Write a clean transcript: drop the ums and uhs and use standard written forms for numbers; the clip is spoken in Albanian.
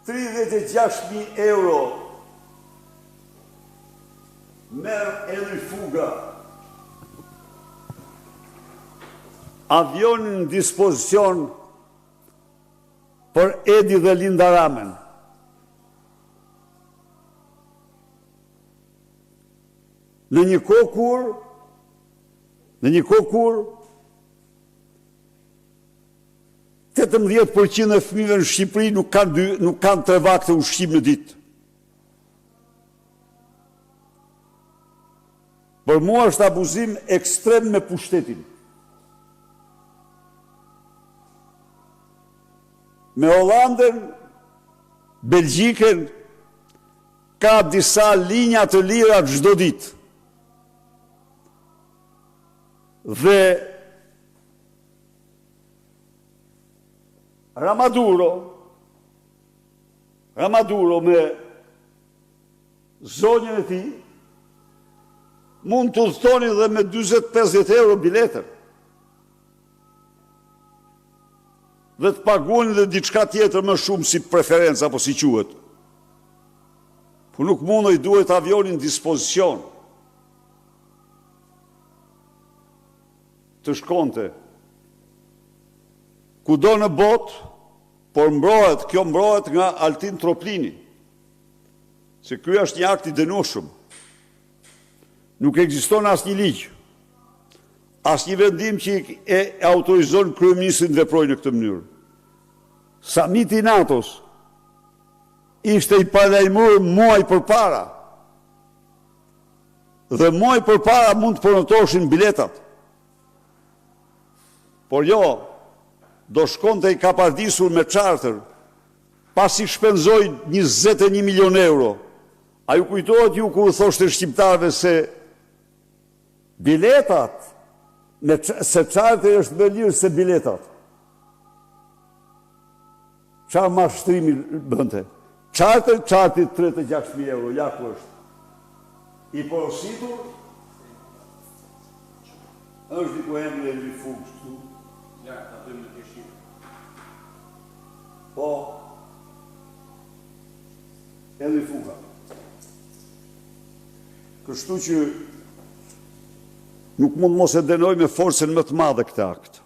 36.000 euro merë Edri Fuga avionin në dispozicion për Edi dhe Linda Ramen. Në një kohë kur 18% e fëmijëve në Shqipëri nuk kanë 3 vakte ushqim në ditë. Për mua është abuzim ekstrem me pushtetin. Me Hollandën, Belgjikën, ka disa linja të lira çdo ditë. Dhe Ramaduro me zonjën e tij mund të udhëtoni dhe me 40-50 euro biletën. Dhe të paguani dhe diçka tjetër më shumë si preferencë apo si quhet. Po nuk mundoj, duhet avionin në dispozicion. Të shkonte kudo në botë, por kjo mbrohet nga Altin Troplini. Se ky është një akt i dënueshëm. Nuk ekziston asnjë ligj, asnjë vendim që e autorizon kryeministrin të veprojë në këtë mënyrë. Samiti i NATO-s ishte i paralajmëruar muaj përpara. Dhe muaj përpara mund të përnotoheshin biletat. Por jo, do shkonte i kapardisur me charter, pasi shpenzoi 21 milion euro. A ju kujtohet ju kur thoshte shqiptarëve se biletat, se charter është më lirë se biletat? Çfarë mashtrimi bënte? Charter 36.000 euro, ja ku është. I porositur është diku emri Edri Fugës këtu. Ja, ta bëjmë në këshirë. Po, Edri Fuga. Kështu që nuk mund mos e dënoj me forcën më të madhe këtë akt.